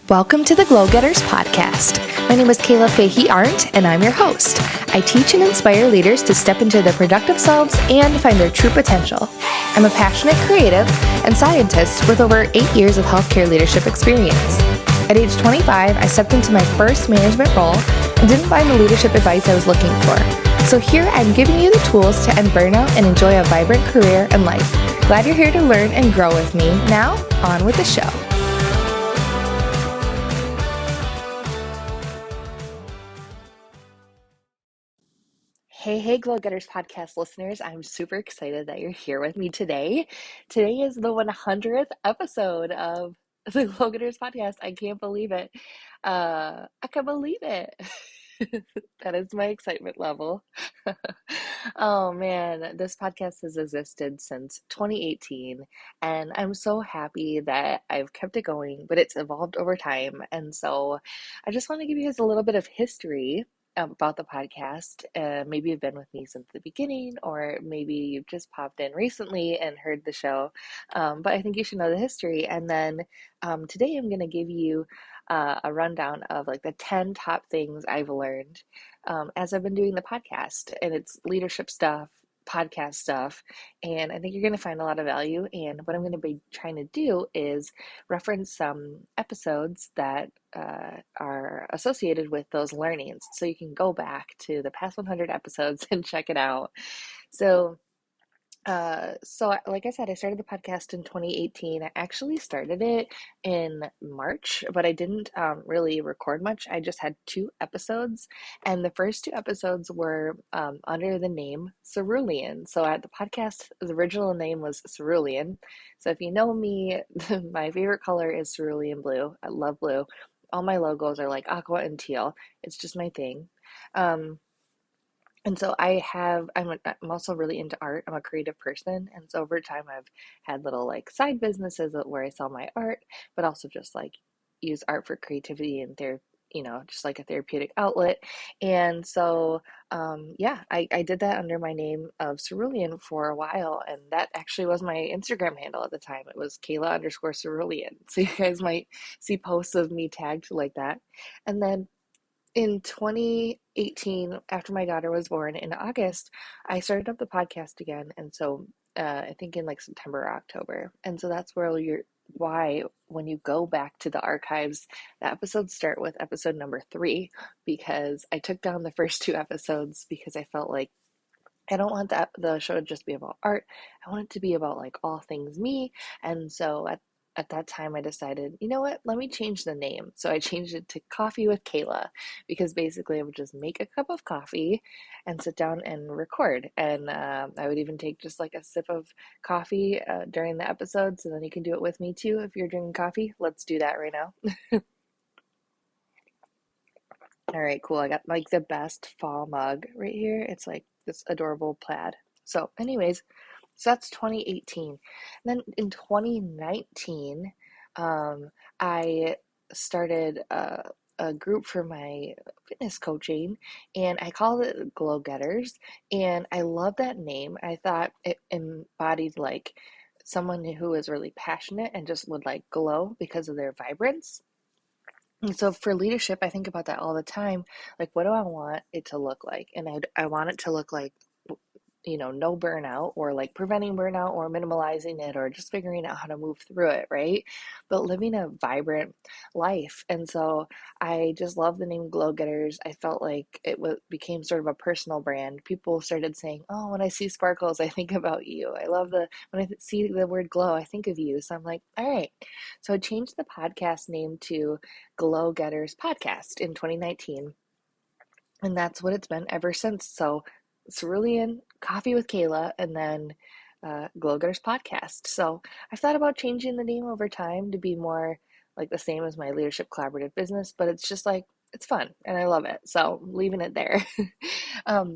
Welcome to the Glow Getters podcast. My name is Kayla Fahey-Ahrndt, and I'm your host. I teach and inspire leaders to step into their productive selves and find their true potential. I'm a passionate creative and scientist with over 8 years of healthcare leadership experience. At age 25, I stepped into my first management role and didn't find the leadership advice I was looking for. So here I'm giving you the tools to end burnout and enjoy a vibrant career and life. Glad you're here to learn and grow with me. Now, on with the show. Hey, Glow Getters podcast listeners. I'm super excited that you're here with me today. Today is the 100th episode of the Glow Getters podcast. I can't believe it. I can believe it. That is my excitement level. Oh man, this podcast has existed since 2018, and I'm so happy that I've kept it going, but it's evolved over time. And so I just want to give you guys a little bit of history about the podcast. Maybe you've been with me since the beginning, or maybe you've just popped in recently and heard the show. But I think you should know the history. And then today I'm going to give you a rundown of like the 10 top things I've learned as I've been doing the podcast. And it's leadership stuff, podcast stuff, and I think you're going to find a lot of value. And what I'm going to be trying to do is reference some episodes that are associated with those learnings, so you can go back to the past 100 episodes and check it out. So like I said, I started the podcast in 2018. I actually started it in March, but I didn't really record much. I just had 2 episodes, and the first 2 episodes were under the name Cerulean. So at the podcast, the original name was Cerulean. So if you know me, my favorite color is cerulean blue. I love blue. All my logos are like aqua and teal. It's just my thing. Um, and so I'm also really into art. I'm a creative person. And so over time, I've had little like side businesses where I sell my art, but also just like use art for creativity and just like a therapeutic outlet. And so, yeah, I did that under my name of Cerulean for a while. And that actually was my Instagram handle at the time. It was Kayla_Cerulean. So you guys might see posts of me tagged like that. And then in 2018, after my daughter was born in August, I started up the podcast again. And so I think in like September or October. And so that's why when you go back to the archives, the episodes start with episode number 3, because I took down the first 2 episodes because I felt like I don't want the show to just be about art. I want it to be about like all things me. And so at that time I decided, you know what, let me change the name. So I changed it to Coffee with Kayla, because basically I would just make a cup of coffee and sit down and record. And I would even take just like a sip of coffee during the episode. So then you can do it with me too if you're drinking coffee. Let's do that right now. All right, cool. I got like the best fall mug right here. It's like this adorable plaid. So anyways, so that's 2018. And then in 2019, I started a group for my fitness coaching, and I called it Glow Getters. And I love that name. I thought it embodied like someone who is really passionate and just would like glow because of their vibrance. And so for leadership, I think about that all the time. Like, what do I want it to look like? And I want it to look like, no burnout, or like preventing burnout, or minimalizing it, or just figuring out how to move through it, right? But living a vibrant life. And so I just love the name Glow Getters. I felt like became sort of a personal brand. People started saying, "Oh, when I see sparkles, I think about you. When I see the word glow, I think of you." So I'm like, all right. So I changed the podcast name to Glow Getters Podcast in 2019. And that's what it's been ever since. So Cerulean, Coffee with Kayla, and then Glow Getters Podcast. So I've thought about changing the name over time to be more like the same as my leadership collaborative business, but it's just like, it's fun and I love it. So I'm leaving it there.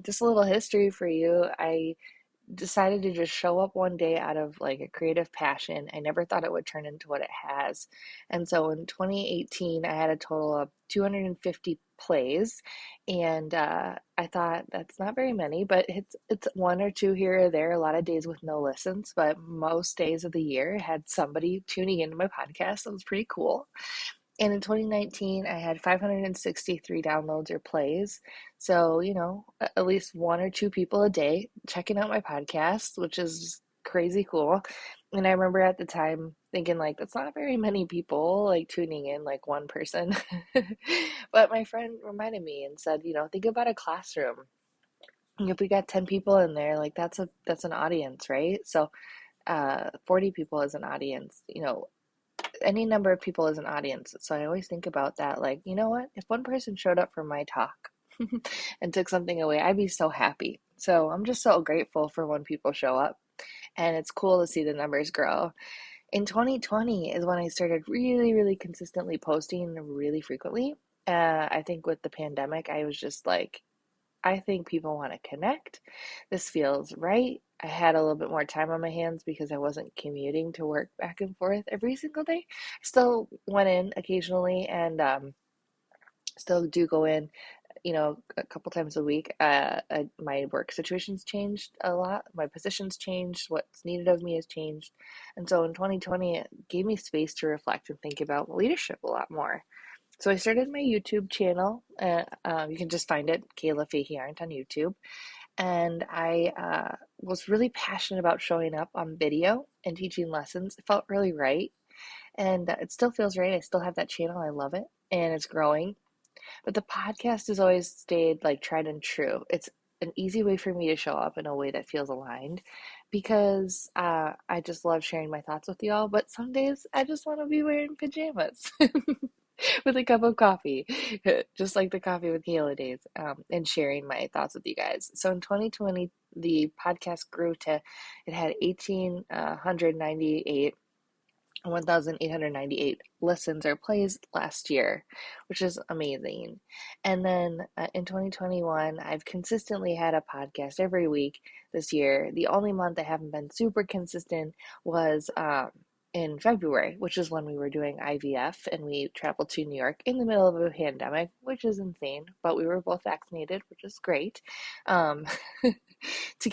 Just a little history for you. I decided to just show up one day out of like a creative passion. I never thought it would turn into what it has. And so in 2018, I had a total of 250 plays. And I thought that's not very many, but it's 1 or 2 here or there, a lot of days with no listens, but most days of the year had somebody tuning into my podcast. That was pretty cool. And in 2019, I had 563 downloads or plays. So, at least one or two people a day checking out my podcast, which is crazy cool. And I remember at the time thinking, like, that's not very many people, like, tuning in, like, one person. But my friend reminded me and said, think about a classroom. If we got 10 people in there, like, that's an audience, right? So, 40 people is an audience, any number of people is an audience. So I always think about that, like, you know what? If one person showed up for my talk and took something away, I'd be so happy. So I'm just so grateful for when people show up. And it's cool to see the numbers grow. In 2020 is when I started really, really consistently posting really frequently. I think with the pandemic, I was just like, I think people want to connect. This feels right. I had a little bit more time on my hands because I wasn't commuting to work back and forth every single day. I still went in occasionally and still do go in, a couple times a week. My work situation's changed a lot. My position's changed. What's needed of me has changed. And so in 2020, it gave me space to reflect and think about leadership a lot more. So I started my YouTube channel. You can just find it, Kayla Fahey-Ahrndt on YouTube. And I was really passionate about showing up on video and teaching lessons. It felt really right. And it still feels right. I still have that channel. I love it. And it's growing. But the podcast has always stayed like tried and true. It's an easy way for me to show up in a way that feels aligned because I just love sharing my thoughts with y'all. But some days I just want to be wearing pajamas. With a cup of coffee, just like the Coffee with Kayla days, and sharing my thoughts with you guys. So in 2020, the podcast grew to, it had 1,898 listens or plays last year, which is amazing. And then in 2021, I've consistently had a podcast every week this year. The only month I haven't been super consistent was in February, which is when we were doing IVF and we traveled to New York in the middle of a pandemic, which is insane, but we were both vaccinated, which is great. Um, to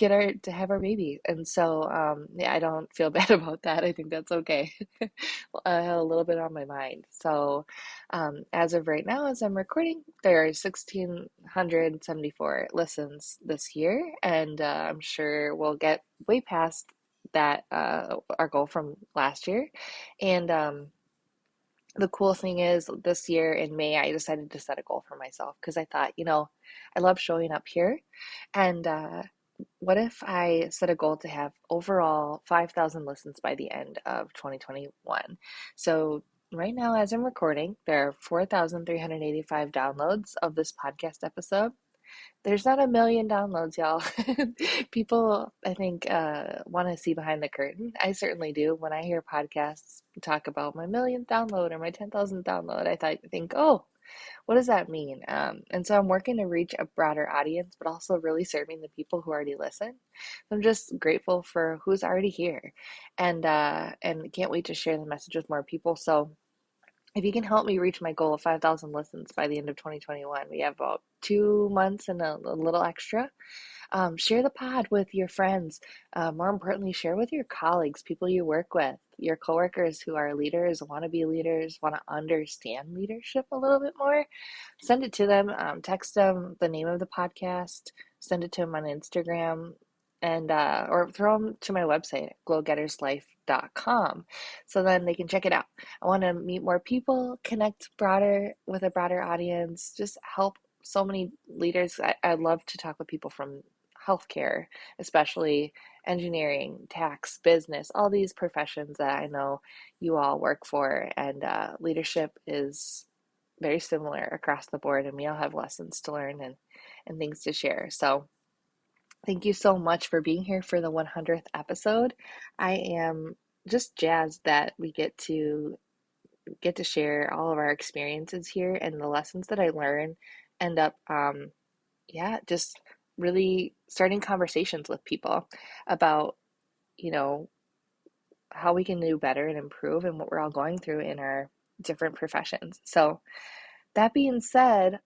have our baby. And so yeah, I don't feel bad about that. I think that's okay. I had a little bit on my mind. So as of right now, as I'm recording, there are 1,674 listens this year, and I'm sure we'll get way past that our goal from last year. And the cool thing is this year in May, I decided to set a goal for myself because I thought, I love showing up here. And what if I set a goal to have overall 5,000 listens by the end of 2021? So right now, as I'm recording, there are 4,385 downloads of this podcast episode. There's not a million downloads, y'all. People, I think, want to see behind the curtain. I certainly do. When I hear podcasts talk about my millionth download or my 10,000th download, think, oh, what does that mean? And so I'm working to reach a broader audience, but also really serving the people who already listen. I'm just grateful for who's already here, and can't wait to share the message with more people. So if you can help me reach my goal of 5,000 listens by the end of 2021, we have about 2 months and a little extra. Share the pod with your friends. More importantly, share with your colleagues, people you work with, your coworkers who are leaders, want to be leaders, want to understand leadership a little bit more. Send it to them. Text them the name of the podcast. Send it to them on Instagram, and or throw them to my website, glowgetterslife.com, so then they can check it out. I want to meet more people, connect broader with a broader audience, just help so many leaders. I love to talk with people from healthcare, especially engineering, tax, business, all these professions that I know you all work for. And leadership is very similar across the board, and we all have lessons to learn and things to share. So thank you so much for being here for the 100th episode. I am just jazzed that we get to share all of our experiences here, and the lessons that I learn end up yeah, just really starting conversations with people about, you know, how we can do better and improve and what we're all going through in our different professions. So, that being said,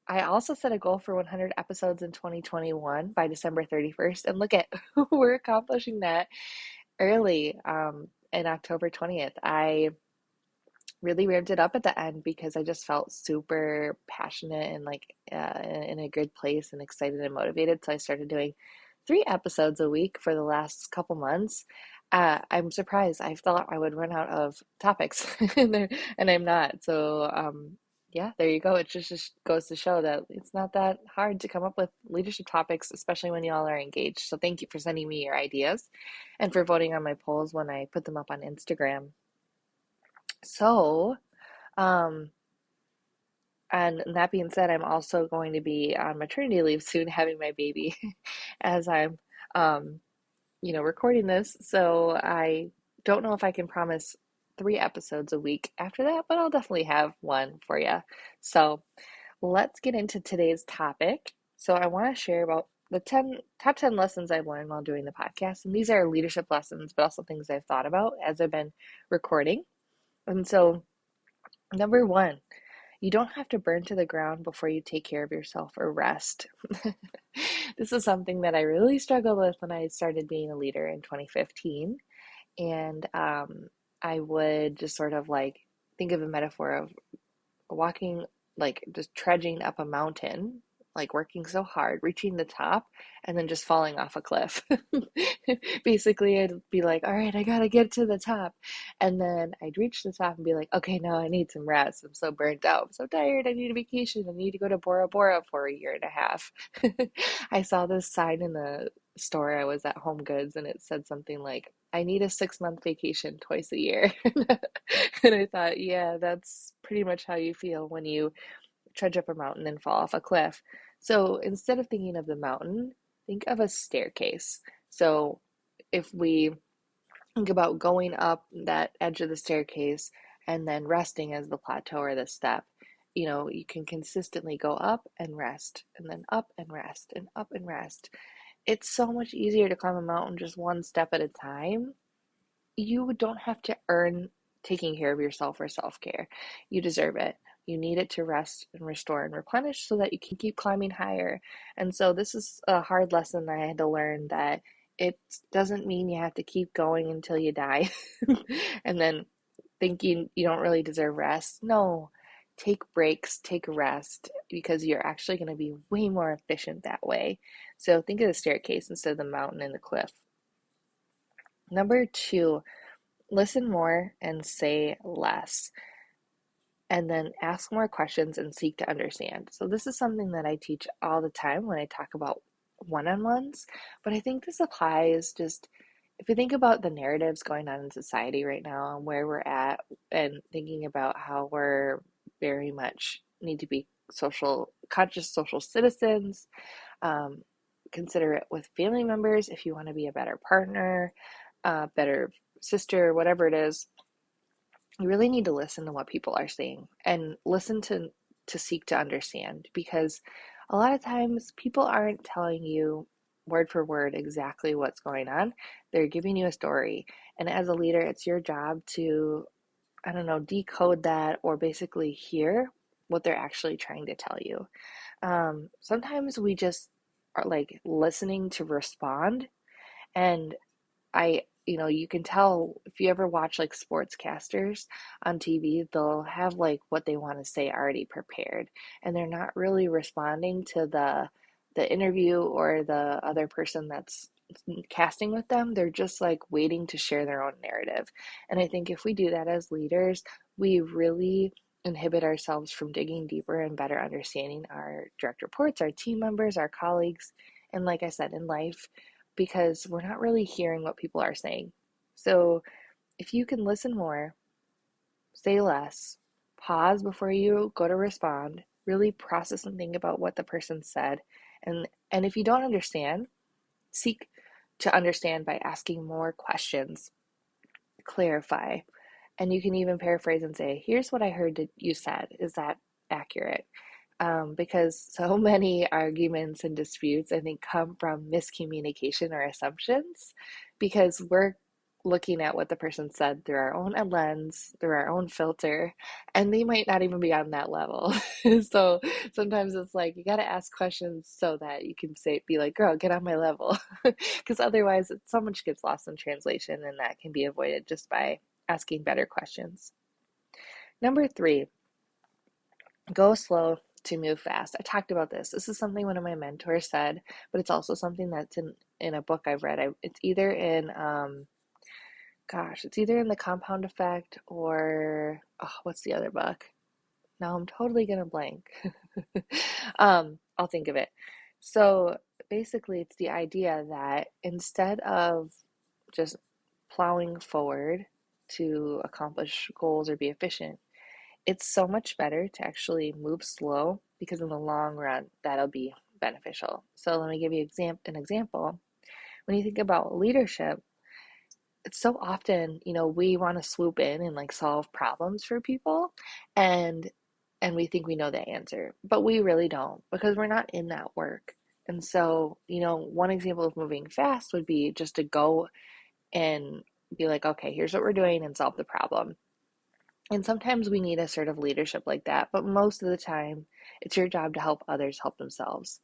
I also set a goal for 100 episodes in 2021 by December 31st. And look at, we're accomplishing that early in October 20th. I really ramped it up at the end because I just felt super passionate and like in a good place and excited and motivated. So I started doing 3 episodes a week for the last couple months. I'm surprised. I thought I would run out of topics, and I'm not. So, yeah, there you go. It just goes to show that it's not that hard to come up with leadership topics, especially when y'all are engaged. So, thank you for sending me your ideas and for voting on my polls when I put them up on Instagram. So, um, and that being said, I'm also going to be on maternity leave soon, having my baby as I'm, um, recording this. So I don't know if I can promise 3 episodes a week after that, but I'll definitely have one for you. So let's get into today's topic. So I want to share about the top 10 lessons I've learned while doing the podcast. And these are leadership lessons, but also things I've thought about as I've been recording. And so, number one, you don't have to burn to the ground before you take care of yourself or rest. This is something that I really struggled with when I started being a leader in 2015. And I would just sort of like think of a metaphor of walking, like just trudging up a mountain, like working so hard, reaching the top, and then just falling off a cliff. Basically, I'd be like, all right, I gotta get to the top. And then I'd reach the top and be like, okay, now I need some rest. I'm so burnt out. I'm so tired. I need a vacation. I need to go to Bora Bora for a year and a half. I saw this sign in the store. I was at Home Goods and it said something like, I need a 6 month vacation twice a year. And I thought, yeah, that's pretty much how you feel when you trudge up a mountain and fall off a cliff. So instead of thinking of the mountain, think of a staircase. So if we think about going up that edge of the staircase and then resting as the plateau or the step, you can consistently go up and rest, and then up and rest, and up and rest. It's so much easier to climb a mountain just one step at a time. You don't have to earn taking care of yourself or self-care. You deserve it. You need it to rest and restore and replenish so that you can keep climbing higher. And so this is a hard lesson that I had to learn, that it doesn't mean you have to keep going until you die and then thinking you don't really deserve rest. No, take breaks, take rest, because you're actually going to be way more efficient that way. So think of the staircase instead of the mountain and the cliff. Number two, listen more and say less, and then ask more questions and seek to understand. So, this is something that I teach all the time when I talk about one on ones, but I think this applies just if you think about the narratives going on in society right now and where we're at, and thinking about how we're very much need to be conscious social citizens, um, considerate with family members if you want to be a better partner, better sister, whatever it is. You really need to listen to what people are saying and listen to seek to understand, because a lot of times people aren't telling you word for word exactly what's going on. They're giving you a story, and as a leader it's your job to, I don't know, decode that, or basically hear what they're actually trying to tell you. Sometimes we just are like listening to respond, and you can tell if you ever watch like sportscasters on TV, they'll have like what they want to say already prepared, and they're not really responding to the interview or the other person that's casting with them. They're just like waiting to share their own narrative. And I think if we do that as leaders, we really inhibit ourselves from digging deeper and better understanding our direct reports, our team members, our colleagues, and like I said, in life, because we're not really hearing what people are saying. So if you can listen more, say less, pause before you go to respond, really process and think about what the person said. And if you don't understand, seek to understand by asking more questions, clarify. And you can even paraphrase and say, here's what I heard that you said. Is that accurate? Because so many arguments and disputes, I think, come from miscommunication or assumptions, because we're looking at what the person said through our own lens, through our own filter, and they might not even be on that level. So sometimes it's like you got to ask questions so that you can be like, girl, get on my level. Because otherwise, so much gets lost in translation, and that can be avoided just by asking better questions. Number three, go slow to move fast. I talked about this. This is something one of my mentors said, but it's also something that's in a book I've read. It's either in it's either in The Compound Effect or what's the other book? Now I'm totally gonna blank. I'll think of it. So basically, it's the idea that instead of just plowing forward to accomplish goals or be efficient, it's so much better to actually move slow because in the long run, that'll be beneficial. So let me give you an example. When you think about leadership, it's so often, we want to swoop in and like solve problems for people and we think we know the answer, but we really don't because we're not in that work. And so, one example of moving fast would be just to go and be like, okay, here's what we're doing and solve the problem. And sometimes we need assertive leadership like that, but most of the time, it's your job to help others help themselves.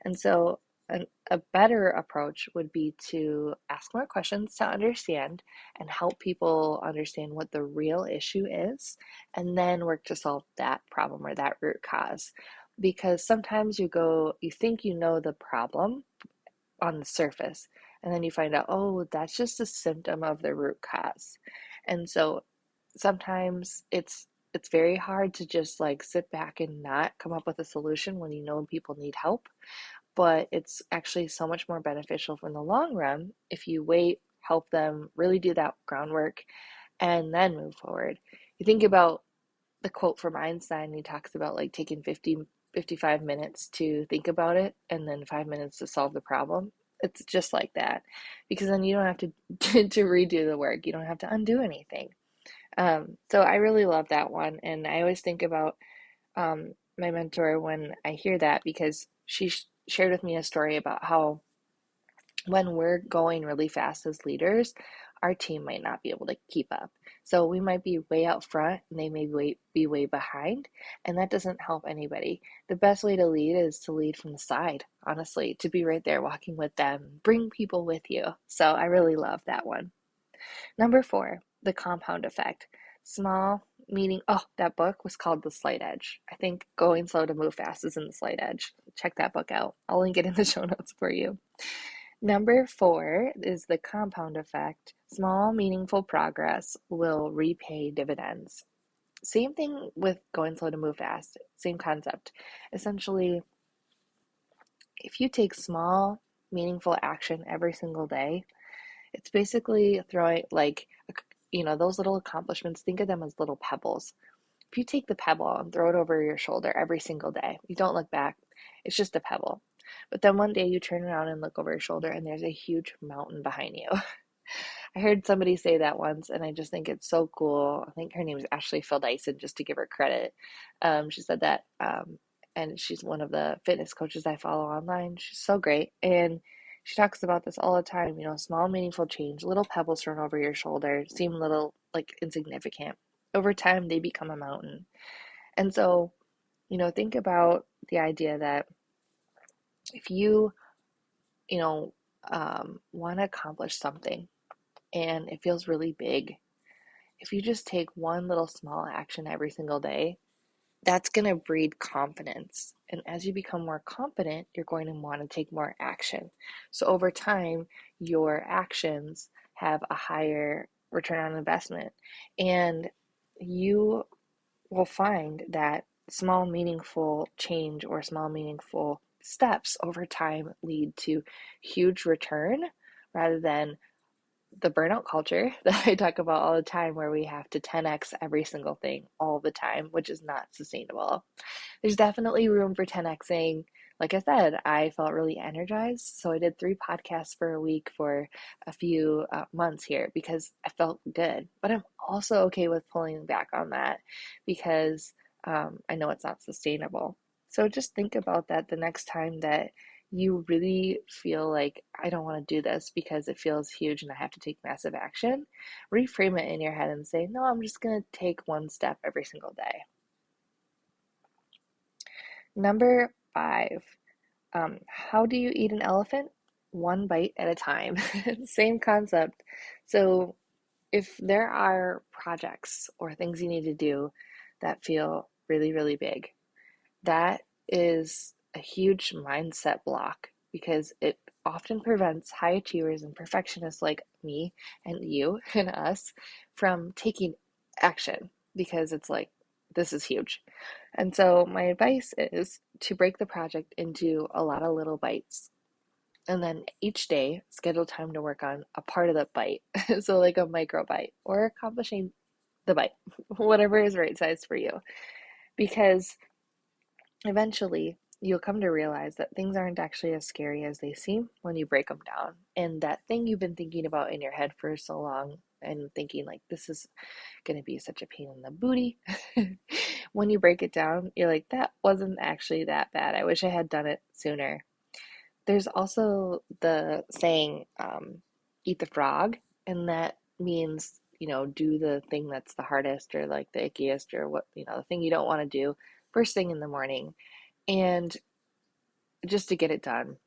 And so, a better approach would be to ask more questions to understand and help people understand what the real issue is, and then work to solve that problem or that root cause. Because sometimes you think you know the problem on the surface, and then you find out, oh, that's just a symptom of the root cause. And so sometimes it's very hard to just like sit back and not come up with a solution when you know people need help, but it's actually so much more beneficial in the long run if you wait, help them really do that groundwork, and then move forward. You think about the quote from Einstein, he talks about like taking 55 minutes to think about it and then 5 minutes to solve the problem. It's just like that because then you don't have to redo the work. You don't have to undo anything. So I really love that one. And I always think about my mentor when I hear that because she shared with me a story about how when we're going really fast as leaders, our team might not be able to keep up. So we might be way out front and they may be way behind, and that doesn't help anybody. The best way to lead is to lead from the side, honestly, to be right there walking with them, bring people with you. So I really love that one. Number four, the compound effect. Small meaning, that book was called The Slight Edge. I think Going Slow to Move Fast is in The Slight Edge. Check that book out. I'll link it in the show notes for you. Number four is the compound effect. Small, meaningful progress will repay dividends. Same thing with Going Slow to Move Fast. Same concept. Essentially, if you take small, meaningful action every single day, it's basically throwing like, those little accomplishments, think of them as little pebbles. If you take the pebble and throw it over your shoulder every single day, you don't look back, it's just a pebble. But then one day you turn around and look over your shoulder and there's a huge mountain behind you. I heard somebody say that once and I just think it's so cool. I think her name is Ashley Feldison, just to give her credit. She said that, and she's one of the fitness coaches I follow online. She's so great. And she talks about this all the time, small, meaningful change, little pebbles thrown over your shoulder seem little, like insignificant. Over time, they become a mountain. And so, think about the idea that if you, want to accomplish something and it feels really big, if you just take one little small action every single day, that's going to breed confidence. And as you become more confident, you're going to want to take more action. So over time, your actions have a higher return on investment. And you will find that small, meaningful change or small, meaningful steps over time lead to huge return rather than the burnout culture that I talk about all the time, where we have to 10x every single thing all the time, which is not sustainable. There's definitely room for 10xing. Like I said, I felt really energized. So I did 3 podcasts for a week for a few months here because I felt good. But I'm also okay with pulling back on that because I know it's not sustainable. So just think about that the next time that you really feel like, I don't want to do this because it feels huge and I have to take massive action. Reframe it in your head and say, no, I'm just going to take one step every single day. Number 5, how do you eat an elephant? One bite at a time. Same concept. So if there are projects or things you need to do, that feel really, really big. That is a huge mindset block because it often prevents high achievers and perfectionists like me and you and us from taking action because it's like, this is huge. And so, my advice is to break the project into a lot of little bites. And then each day, schedule time to work on a part of the bite. So, like a micro bite or accomplishing the bite, whatever is right size for you. Because eventually, you'll come to realize that things aren't actually as scary as they seem when you break them down. And that thing you've been thinking about in your head for so long and thinking, like, this is going to be such a pain in the booty. When you break it down, you're like, that wasn't actually that bad. I wish I had done it sooner. There's also the saying, eat the frog, and that means, do the thing that's the hardest or like the ickiest or what, the thing you don't want to do first thing in the morning. And just to get it done.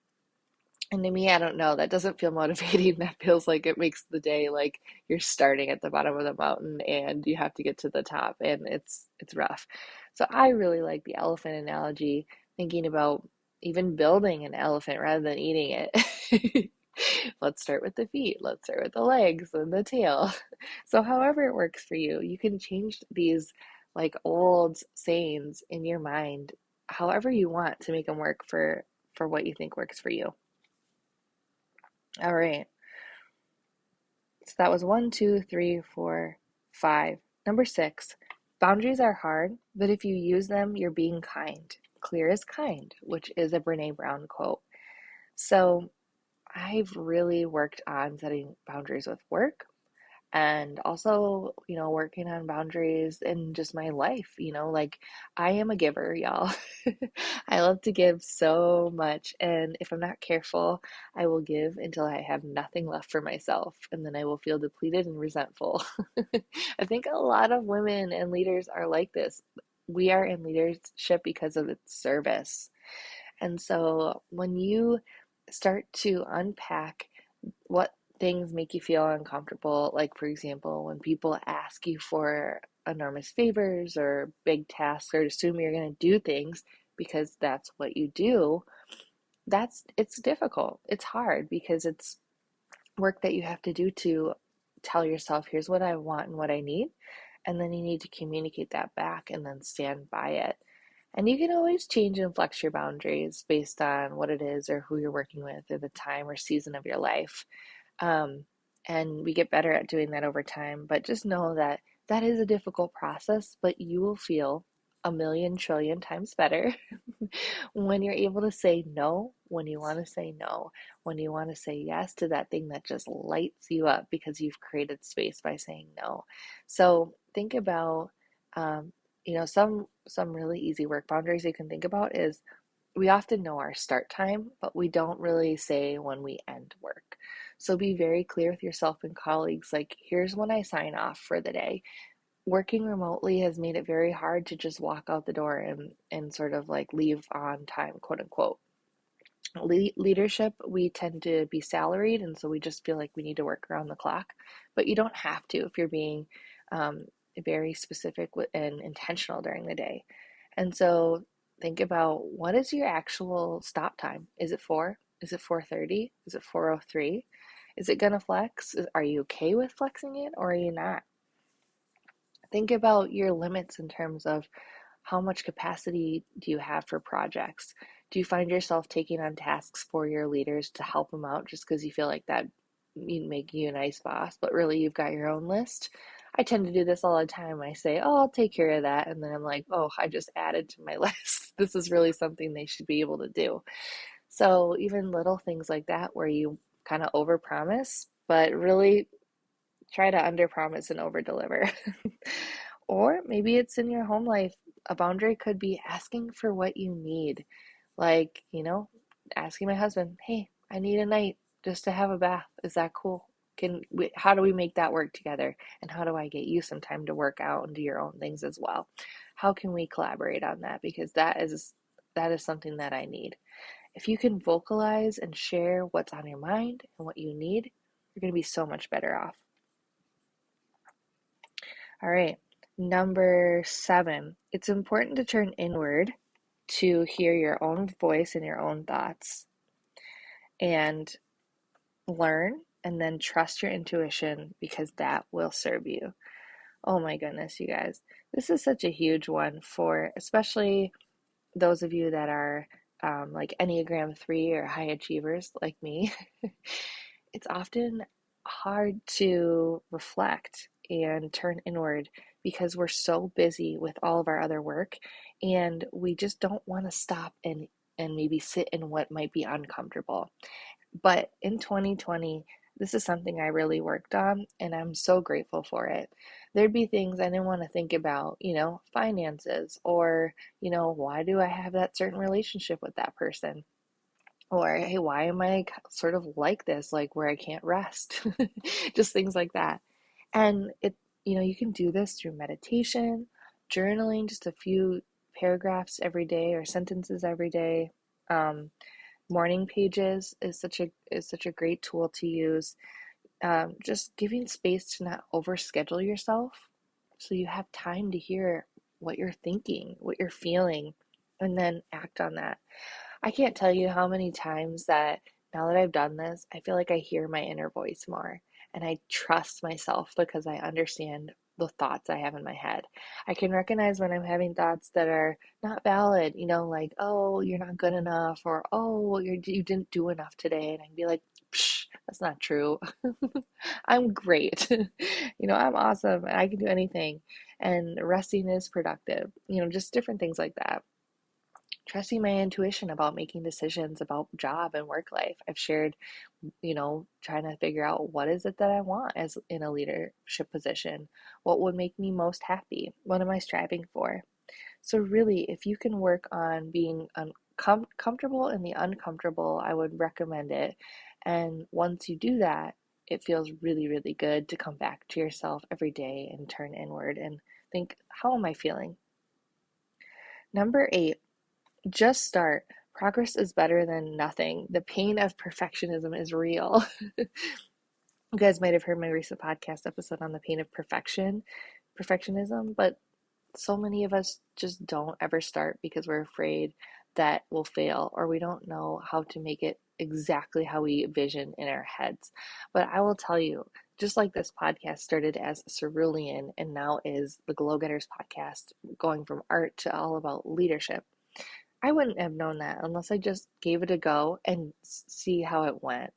And to me, I don't know, that doesn't feel motivating. That feels like it makes the day like you're starting at the bottom of the mountain and you have to get to the top and it's rough. So I really like the elephant analogy, thinking about even building an elephant rather than eating it. Let's start with the feet, let's start with the legs and the tail. So however it works for you, you can change these like old sayings in your mind however you want to make them work for what you think works for you. All right. So that was 1, 2, 3, 4, 5. Number 6, boundaries are hard, but if you use them, you're being kind. Clear is kind, which is a Brene Brown quote. So I've really worked on setting boundaries with work and also, working on boundaries in just my life, like I am a giver, y'all. I love to give so much. And if I'm not careful, I will give until I have nothing left for myself. And then I will feel depleted and resentful. I think a lot of women and leaders are like this. We are in leadership because of its service. And so when you start to unpack what things make you feel uncomfortable, like for example, when people ask you for enormous favors or big tasks or assume you're going to do things because that's what you do, it's difficult. It's hard because it's work that you have to do to tell yourself, here's what I want and what I need. And then you need to communicate that back and then stand by it. And you can always change and flex your boundaries based on what it is or who you're working with or the time or season of your life. Um, and we get better at doing that over time. But just know that that is a difficult process, but you will feel a million trillion times better when you're able to say no, when you want to say no, when you want to say yes to that thing that just lights you up because you've created space by saying no. So think about, some really easy work boundaries you can think about is we often know our start time, but we don't really say when we end work. So be very clear with yourself and colleagues, like, here's when I sign off for the day. Working remotely has made it very hard to just walk out the door and sort of like leave on time, quote unquote. Leadership, we tend to be salaried, and so we just feel like we need to work around the clock. But you don't have to if you're being um, very specific and intentional during the day. And so think about, what is your actual stop time? Is it 4? Is it 4:30? Is it 4:03? Is it gonna flex? Are you okay with flexing it or are you not? Think about your limits in terms of how much capacity do you have for projects? Do you find yourself taking on tasks for your leaders to help them out just because you feel like that make you a nice boss, but really you've got your own list? I tend to do this all the time. I say, oh, I'll take care of that. And then I'm like, oh, I just added to my list. This is really something they should be able to do. So even little things like that where you kind of overpromise, but really try to underpromise and overdeliver. Or maybe it's in your home life. A boundary could be asking for what you need. Like, asking my husband, hey, I need a night just to have a bath. Is that cool? How do we make that work together? And how do I get you some time to work out and do your own things as well? How can we collaborate on that? Because that is something that I need. If you can vocalize and share what's on your mind and what you need, you're going to be so much better off. All right. Number 7, it's important to turn inward to hear your own voice and your own thoughts and learn and then trust your intuition because that will serve you. Oh my goodness, you guys. This is such a huge one for especially those of you that are like Enneagram 3 or high achievers like me. It's often hard to reflect and turn inward because we're so busy with all of our other work and we just don't want to stop and maybe sit in what might be uncomfortable. But in 2020, this is something I really worked on, and I'm so grateful for it. There'd be things I didn't want to think about, finances, or, why do I have that certain relationship with that person? Or, hey, why am I sort of like this, like where I can't rest? Just things like that. And you can do this through meditation, journaling, just a few paragraphs every day or sentences every day. Um, Morning pages is such a great tool to use. Just giving space to not overschedule yourself, so you have time to hear what you're thinking, what you're feeling, and then act on that. I can't tell you how many times that now that I've done this, I feel like I hear my inner voice more and I trust myself because I understand the thoughts I have in my head. I can recognize when I'm having thoughts that are not valid, like, oh, you're not good enough, or oh, you didn't do enough today. And I can be like, psh, that's not true. I'm great. I'm awesome. I can do anything. And resting is productive, just different things like that. Trusting my intuition about making decisions about job and work life. I've shared, trying to figure out what is it that I want as in a leadership position. What would make me most happy? What am I striving for? So really, if you can work on being comfortable in the uncomfortable, I would recommend it. And once you do that, it feels really, really good to come back to yourself every day and turn inward and think, how am I feeling? Number 8, just start. Progress is better than nothing. The pain of perfectionism is real. You guys might have heard my recent podcast episode on the pain of perfectionism, but so many of us just don't ever start because we're afraid that we'll fail or we don't know how to make it exactly how we vision in our heads. But I will tell you, just like this podcast started as Cerulean and now is the Glow Getters podcast, going from art to all about leadership, I wouldn't have known that unless I just gave it a go and see how it went.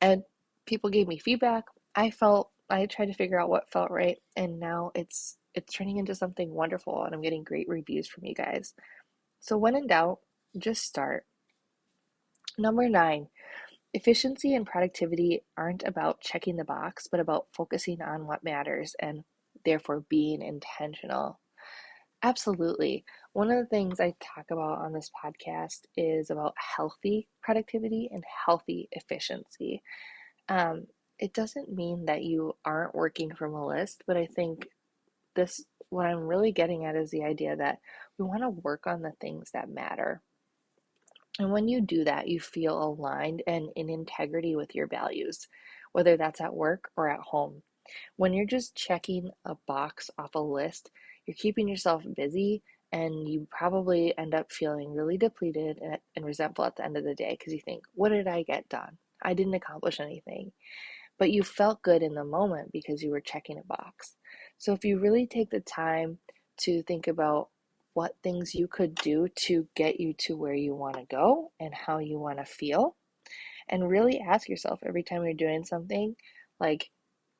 And people gave me feedback. I tried to figure out what felt right, and now it's turning into something wonderful, and I'm getting great reviews from you guys. So when in doubt, just start. Number 9, efficiency and productivity aren't about checking the box, but about focusing on what matters and therefore being intentional. Absolutely. One of the things I talk about on this podcast is about healthy productivity and healthy efficiency. Um, it doesn't mean that you aren't working from a list, but I think what I'm really getting at is the idea that we want to work on the things that matter. And when you do that, you feel aligned and in integrity with your values, whether that's at work or at home. When you're just checking a box off a list, you're keeping yourself busy and you probably end up feeling really depleted and resentful at the end of the day because you think, what did I get done? I didn't accomplish anything. But you felt good in the moment because you were checking a box. So if you really take the time to think about what things you could do to get you to where you want to go and how you want to feel, and really ask yourself every time you're doing something, like,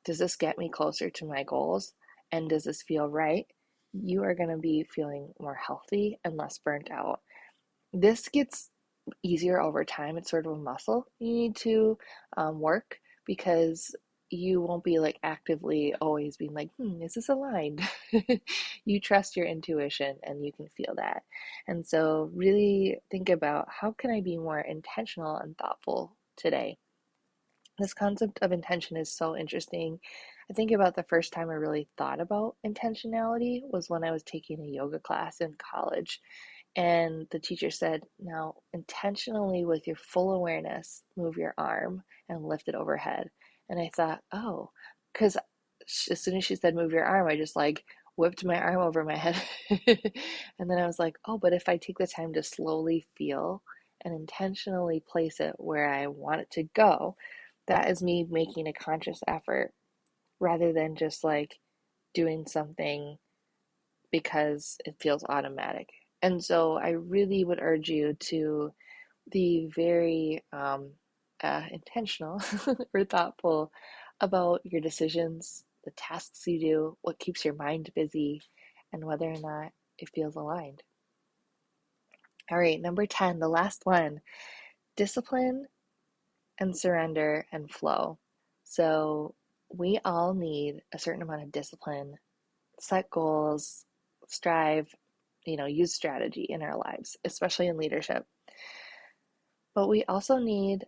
does this get me closer to my goals? And does this feel right? You are going to be feeling more healthy and less burnt out. This gets easier over time. It's sort of a muscle you need to work because you won't be like actively always being like, is this aligned? You trust your intuition and you can feel that. And so really think about, how can I be more intentional and thoughtful today? This concept of intention is so interesting. I think about the first time I really thought about intentionality was when I was taking a yoga class in college. And the teacher said, now intentionally with your full awareness, move your arm and lift it overhead. And I thought, oh, because as soon as she said move your arm, I just like whipped my arm over my head. And then I was like, oh, but if I take the time to slowly feel and intentionally place it where I want it to go, that is me making a conscious effort rather than just like doing something because it feels automatic. And so I really would urge you to be very intentional or thoughtful about your decisions, the tasks you do, what keeps your mind busy, and whether or not it feels aligned. All right, number 10, the last one, discipline and surrender and flow. So we all need a certain amount of discipline, set goals, strive, use strategy in our lives, especially in leadership. But we also need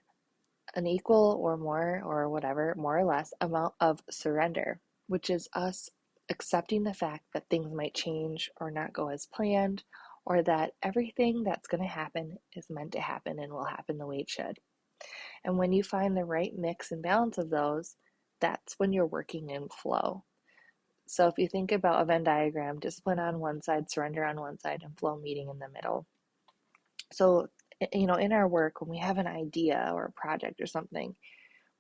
an equal or more or whatever, more or less amount of surrender, which is us accepting the fact that things might change or not go as planned, or that everything that's going to happen is meant to happen and will happen the way it should. And when you find the right mix and balance of those, that's when you're working in flow. So if you think about a Venn diagram, discipline on one side, surrender on one side, and flow meeting in the middle. So, in our work, when we have an idea or a project or something,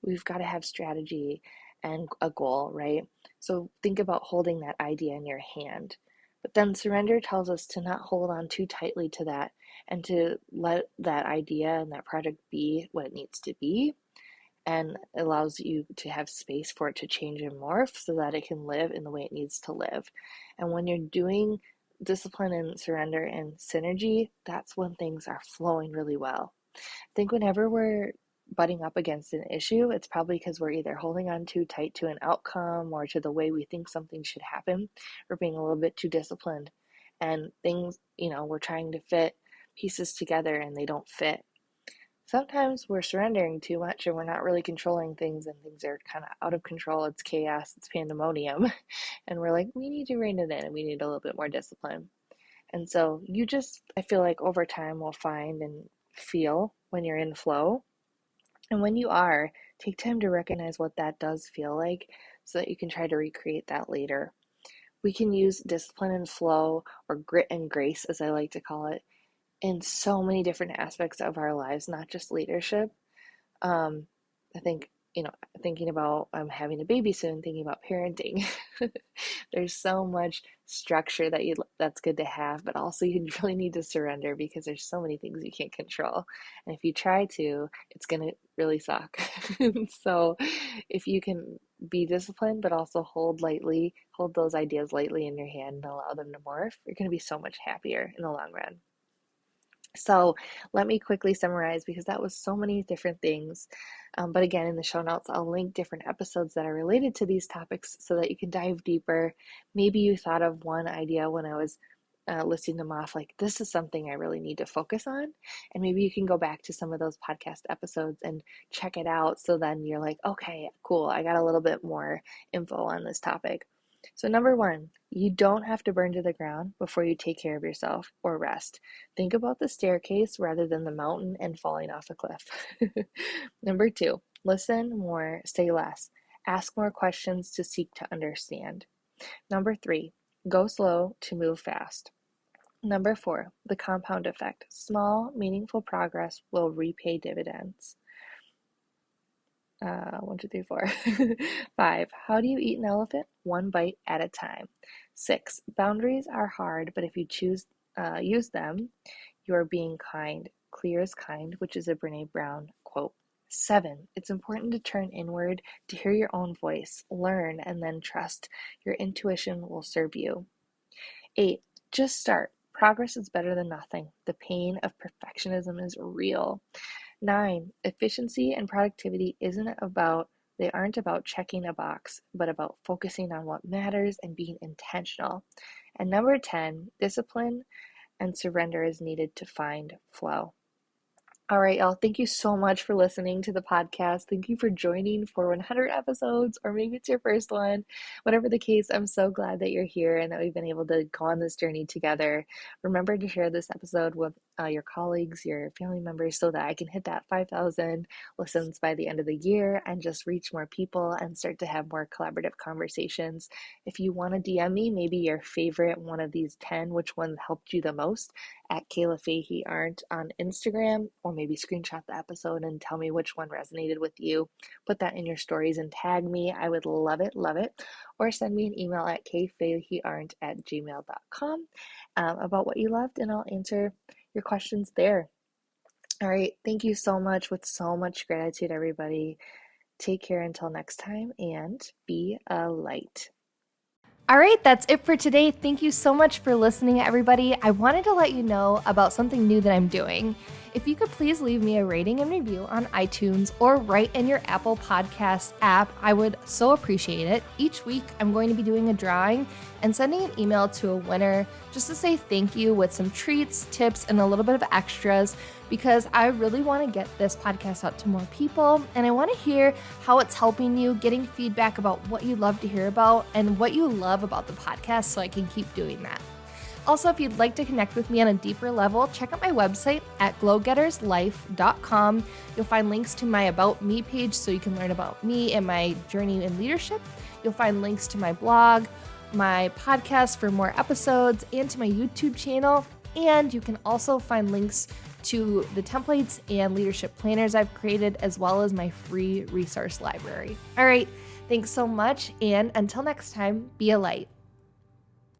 we've got to have strategy and a goal, right? So think about holding that idea in your hand. But then surrender tells us to not hold on too tightly to that and to let that idea and that project be what it needs to be, and allows you to have space for it to change and morph so that it can live in the way it needs to live. And when you're doing discipline and surrender and synergy, that's when things are flowing really well. I think whenever we're butting up against an issue, it's probably because we're either holding on too tight to an outcome or to the way we think something should happen, or being a little bit too disciplined. And things, we're trying to fit pieces together and they don't fit. Sometimes we're surrendering too much and we're not really controlling things, and things are kind of out of control. It's chaos, it's pandemonium. And we're like, we need to rein it in and we need a little bit more discipline. And so I feel like over time will find and feel when you're in flow. And when you are, take time to recognize what that does feel like so that you can try to recreate that later. We can use discipline and flow, or grit and grace, as I like to call it, in so many different aspects of our lives, not just leadership. I think, thinking about having a baby soon, thinking about parenting. There's so much structure that's good to have, but also you really need to surrender because there's so many things you can't control. And if you try to, it's going to really suck. So if you can be disciplined, but also hold those ideas lightly in your hand and allow them to morph, you're going to be so much happier in the long run. So let me quickly summarize, because that was so many different things. But again, in the show notes, I'll link different episodes that are related to these topics so that you can dive deeper. Maybe you thought of one idea when I was listing them off, like, this is something I really need to focus on. And maybe you can go back to some of those podcast episodes and check it out. So then you're like, okay, cool, I got a little bit more info on this topic. So number 1, you don't have to burn to the ground before you take care of yourself or rest. Think about the staircase rather than the mountain and falling off a cliff. Number 2, listen more, say less. Ask more questions to seek to understand. Number 3, go slow to move fast. Number 4, the compound effect. Small, meaningful progress will repay dividends. 1, 2, 3, 4. 5, how do you eat an elephant? One bite at a time. 6, boundaries are hard, but if you use them, you are being kind. Clear is kind, which is a Brene Brown quote. 7, it's important to turn inward to hear your own voice, learn, and then trust your intuition will serve you. 8, just start. Progress is better than nothing. The pain of perfectionism is real. 9, efficiency and productivity aren't about checking a box, but about focusing on what matters and being intentional. And number 10, discipline and surrender is needed to find flow. All right, y'all. Thank you so much for listening to the podcast. Thank you for joining for 100 episodes, or maybe it's your first one. Whatever the case, I'm so glad that you're here and that we've been able to go on this journey together. Remember to share this episode with your colleagues, your family members, so that I can hit that 5,000 listens by the end of the year and just reach more people and start to have more collaborative conversations. If you want to DM me, maybe your favorite one of these 10, which one helped you the most, at Kayla Fahey-Ahrndt on Instagram, or maybe screenshot the episode and tell me which one resonated with you. Put that in your stories and tag me. I would love it, love it. Or send me an email at kfahey-ahrndt@gmail.com about what you loved, and I'll answer your questions there. All right. Thank you so much, with so much gratitude, everybody. Take care until next time, and be a light. All right, that's it for today. Thank you so much for listening, everybody. I wanted to let you know about something new that I'm doing. If you could please leave me a rating and review on iTunes or write in your Apple Podcasts app, I would so appreciate it. Each week, I'm going to be doing a drawing and sending an email to a winner just to say thank you with some treats, tips, and a little bit of extras, because I really want to get this podcast out to more people, and I want to hear how it's helping you, getting feedback about what you love to hear about and what you love about the podcast, so I can keep doing that. Also, if you'd like to connect with me on a deeper level, check out my website at glowgetterslife.com. You'll find links to my About Me page so you can learn about me and my journey in leadership. You'll find links to my blog, my podcast for more episodes, and to my YouTube channel. And you can also find links to the templates and leadership planners I've created, as well as my free resource library. All right, thanks so much, and until next time, be a light.